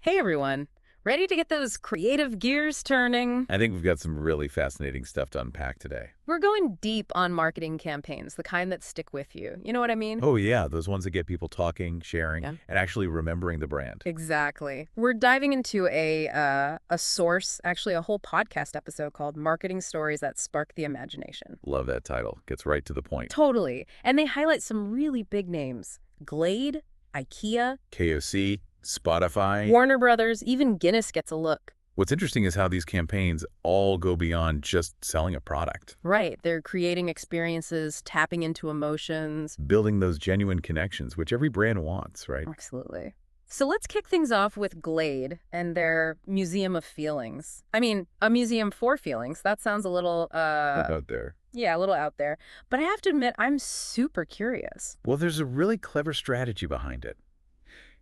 Hey everyone, ready to get those creative gears turning? I think we've got some really fascinating stuff to unpack today. We're going deep on marketing campaigns, the kind that stick with you. You know what I mean? Oh, yeah, those ones that get people talking, sharing, Yeah. and actually remembering the brand. Exactly. We're diving into a source, actually a whole podcast episode called Marketing Stories That Spark the Imagination. Love that title. Gets right to the point. Totally. And they highlight some really big names. Glade, IKEA, KOC, Spotify. Warner Brothers, even Guinness gets a look. What's interesting is how these campaigns all go beyond just selling a product. Right. They're creating experiences, tapping into emotions. Building those genuine connections, which every brand wants, right? Absolutely. So let's kick things off with Glade and their Museum of Feelings. I mean, a museum for feelings. That sounds a little, Out there. yeah, a little out there. But I have to admit, I'm super curious. Well, there's a really clever strategy behind it.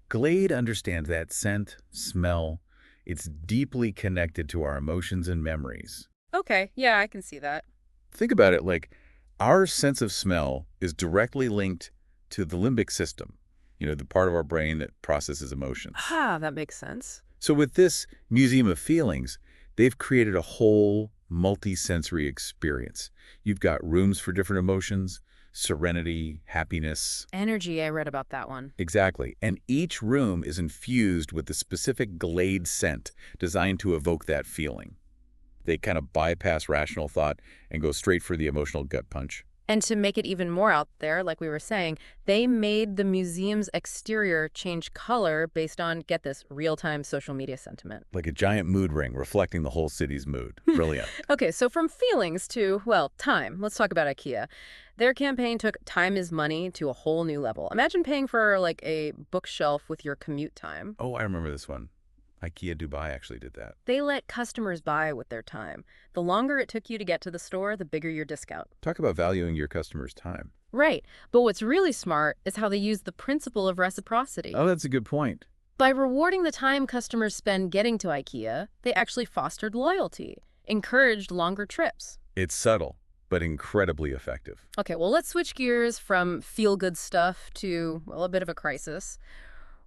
Glade understands that scent, smell. It's deeply connected to our emotions and memories. Okay, yeah, I can see that. Think about it like our sense of smell is directly linked to the limbic system, the part of our brain that processes emotions. Ah, that makes sense. So with this Museum of Feelings, they've created a whole multi-sensory experience. You've got rooms for different emotions, serenity, happiness. Energy, I read about that one. Exactly. And each room is infused with the specific Glade scent designed to evoke that feeling. They kind of bypass rational thought and go straight for the emotional gut punch. And to make it even more out there, like we were saying, they made the museum's exterior change color based on, get this, real-time social media sentiment. Like a giant mood ring reflecting the whole city's mood. Brilliant. Okay, so from feelings to, well, time. Let's talk about IKEA. Their campaign took time is money to a whole new level. Imagine paying for, like, a bookshelf with your commute time. Oh, I remember this one. IKEA Dubai actually did that. They let customers buy with their time. The longer it took you to get to the store, the bigger your discount. Talk about valuing your customers' time. Right, but what's really smart is how they use the principle of reciprocity. Oh, that's a good point. By rewarding the time customers spend getting to IKEA, they actually fostered loyalty, encouraged longer trips. It's subtle, but incredibly effective. Okay, well, let's switch gears from feel-good stuff to, well, a bit of a crisis.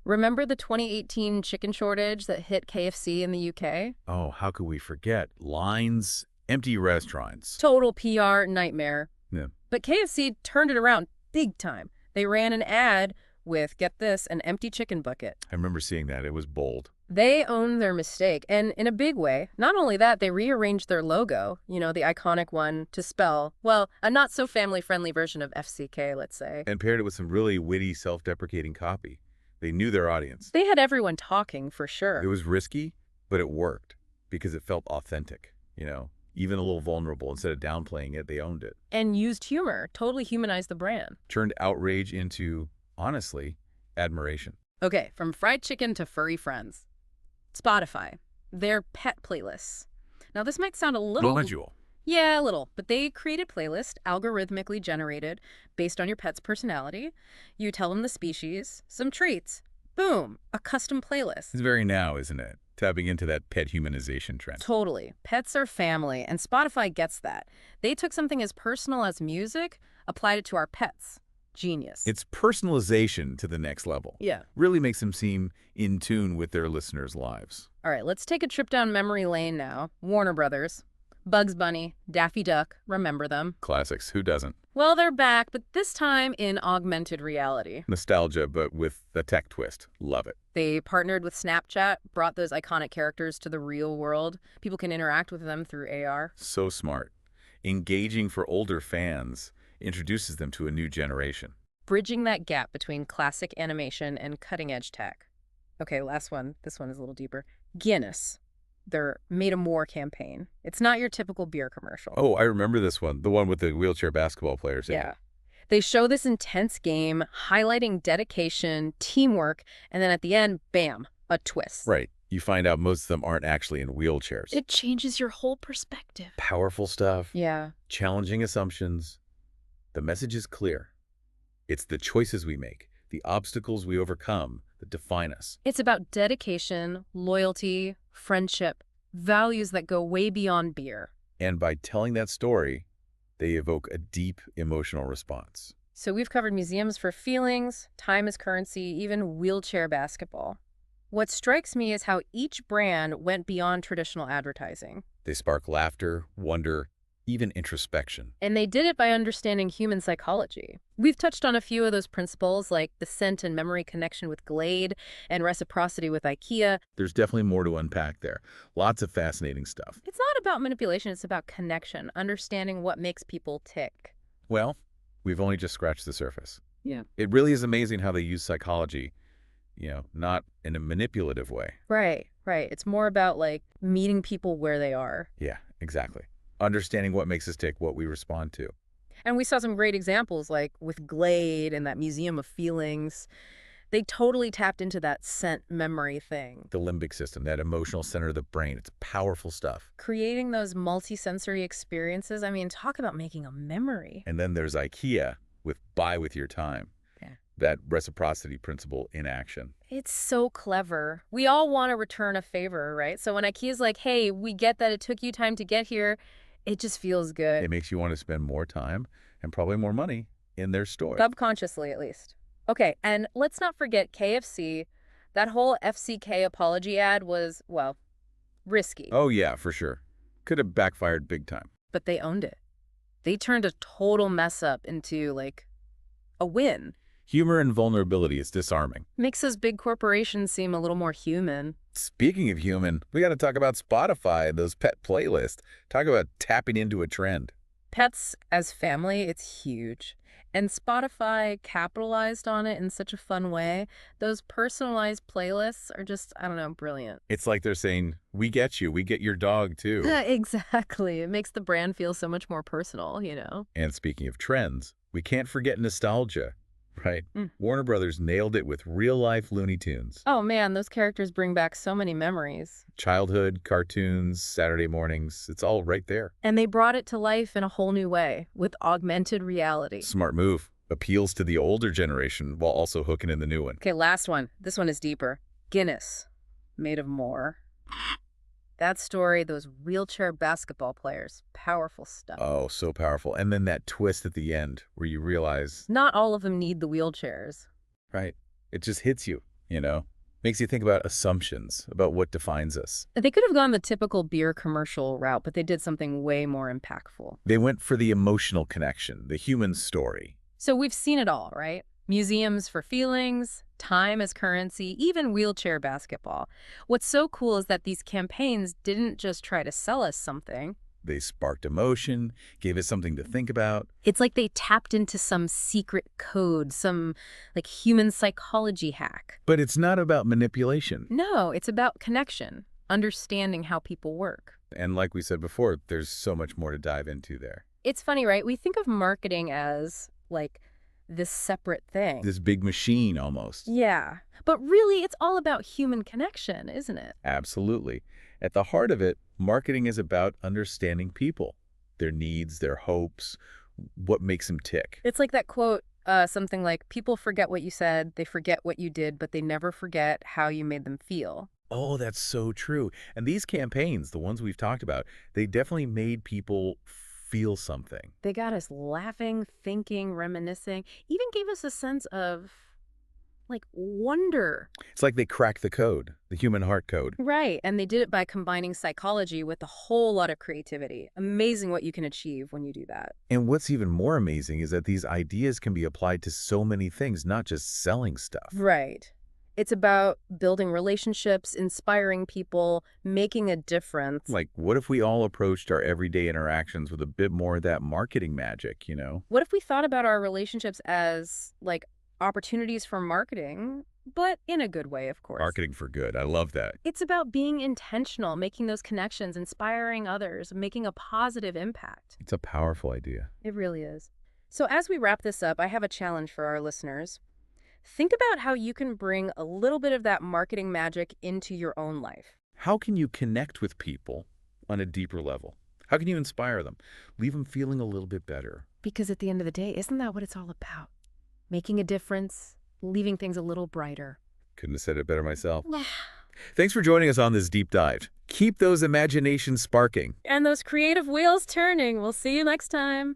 Remember the 2018 chicken shortage that hit KFC in the UK? Oh, how could we forget? Lines, empty restaurants. Total PR nightmare. Yeah. But KFC turned it around big time. They ran an ad with, get this, an empty chicken bucket. I remember seeing that. It was bold. They owned their mistake, and in a big way. Not only that, they rearranged their logo, the iconic one, to spell, well, a not-so-family-friendly version of FCK, let's say. And paired it with some really witty, self-deprecating copy. They knew their audience. They had everyone talking, for sure. It was risky, but it worked because it felt authentic, even a little vulnerable. Instead of downplaying it, they owned it. And used humor, totally humanized the brand. Turned outrage into, honestly, admiration. Okay, from fried chicken to furry friends. Spotify, their pet playlists. Now, this might sound a little... Visual. Yeah, a little. But they create a playlist, algorithmically generated, based on your pet's personality. You tell them the species, some treats. Boom, a custom playlist. It's very now, isn't it? Tapping into that pet humanization trend. Totally. Pets are family, and Spotify gets that. They took something as personal as music, applied it to our pets. Genius. It's personalization to the next level. Yeah. Really makes them seem in tune with their listeners' lives. All right, let's take a trip down memory lane now. Warner Brothers. Bugs Bunny, Daffy Duck, remember them? Classics. Who doesn't? Well, they're back, but this time in augmented reality. Nostalgia, but with a tech twist. Love it. They partnered with Snapchat, brought those iconic characters to the real world. People can interact with them through AR. So smart. Engaging for older fans introduces them to a new generation. Bridging that gap between classic animation and cutting-edge tech. Okay, last one. This one is a little deeper. Guinness. Their Made a More campaign. It's not your typical beer commercial. Oh, I remember this one. The one with the wheelchair basketball players. Yeah. They show this intense game, highlighting dedication, teamwork, and then at the end, bam, a twist. Right. You find out most of them aren't actually in wheelchairs. It changes your whole perspective. Powerful stuff. Yeah. Challenging assumptions. The message is clear. It's the choices we make, the obstacles we overcome that define us. It's about dedication, loyalty, friendship, values that go way beyond beer. And by telling that story, they evoke a deep emotional response. So we've covered museums for feelings, time as currency, even wheelchair basketball. What strikes me is how each brand went beyond traditional advertising. They spark laughter, wonder, even introspection. And they did it by understanding human psychology. We've touched on a few of those principles, like the scent and memory connection with Glade and reciprocity with IKEA. There's definitely more to unpack there. Lots of fascinating stuff. It's not about manipulation, it's about connection, understanding what makes people tick. Well, we've only just scratched the surface. Yeah. It really is amazing how they use psychology, not in a manipulative way. Right, right. It's more about like meeting people where they are. Yeah, exactly. Understanding what makes us tick, what we respond to. And we saw some great examples like with Glade and that Museum of Feelings. They totally tapped into that scent memory thing. The limbic system, that emotional center of the brain, it's powerful stuff. Creating those multisensory experiences, I mean, talk about making a memory. And then there's IKEA with buy with your time. Yeah. That reciprocity principle in action. It's so clever. We all want to return a favor, right? So when IKEA's like, hey, we get that it took you time to get here, it just feels good. It makes you want to spend more time and probably more money in their store. Subconsciously, at least. Okay, and let's not forget KFC. That whole FCK apology ad was, well, risky. Oh, yeah, for sure. Could have backfired big time. But they owned it. They turned a total mess up into, like, a win. Humor and vulnerability is disarming. Makes those big corporations seem a little more human. Speaking of human, we got to talk about Spotify, those pet playlists. Talk about tapping into a trend. Pets as family, it's huge. And Spotify capitalized on it in such a fun way. Those personalized playlists are just, I don't know, brilliant. It's like they're saying, we get you, we get your dog too. Exactly. It makes the brand feel so much more personal, you know? And speaking of trends, we can't forget nostalgia, right? Warner Brothers nailed it with real-life Looney Tunes. Oh man, those characters bring back so many memories. Childhood, cartoons, Saturday mornings, it's all right there. And they brought it to life in a whole new way, with augmented reality. Smart move. Appeals to the older generation while also hooking in the new one. Okay, last one. This one is deeper. Guinness, made of more. That story, those wheelchair basketball players, powerful stuff. Oh, so powerful. And then that twist at the end where you realize, Not all of them need the wheelchairs. right, it just hits you, Makes you think about assumptions, about what defines us. They could have gone the typical beer commercial route, but they did something way more impactful. They went for the emotional connection, the human story. So we've seen it all, right? Museums for feelings, time as currency, even wheelchair basketball. What's so cool is that these campaigns didn't just try to sell us something. They sparked emotion, gave us something to think about. It's like they tapped into some secret code, some like human psychology hack. But it's not about manipulation. No, it's about connection, understanding how people work. And like we said before, there's so much more to dive into there. It's funny, right? We think of marketing as like this separate thing. This big machine almost. Yeah, but really it's all about human connection, isn't it? Absolutely. At the heart of it, marketing is about understanding people, their needs, their hopes, what makes them tick. It's like that quote, something like, people forget what you said, they forget what you did, but they never forget how you made them feel. Oh, that's so true. And these campaigns, the ones we've talked about, they definitely made people feel something. They got us laughing, thinking, reminiscing, even gave us a sense of, like, wonder. It's like they cracked the code, the human heart code. Right, and they did it by combining psychology with a whole lot of creativity. Amazing what you can achieve when you do that. And what's even more amazing is that these ideas can be applied to so many things, not just selling stuff. Right. It's about building relationships, inspiring people, making a difference. Like, what if we all approached our everyday interactions with a bit more of that marketing magic, What if we thought about our relationships as, like, opportunities for marketing, but in a good way, of course. Marketing for good. I love that. It's about being intentional, making those connections, inspiring others, making a positive impact. It's a powerful idea. It really is. So as we wrap this up, I have a challenge for our listeners. Think about how you can bring a little bit of that marketing magic into your own life. How can you connect with people on a deeper level? How can you inspire them? Leave them feeling a little bit better. Because at the end of the day, isn't that what it's all about? Making a difference, leaving things a little brighter. Couldn't have said it better myself. Thanks for joining us on this deep dive. Keep those imaginations sparking. And those creative wheels turning. We'll see you next time.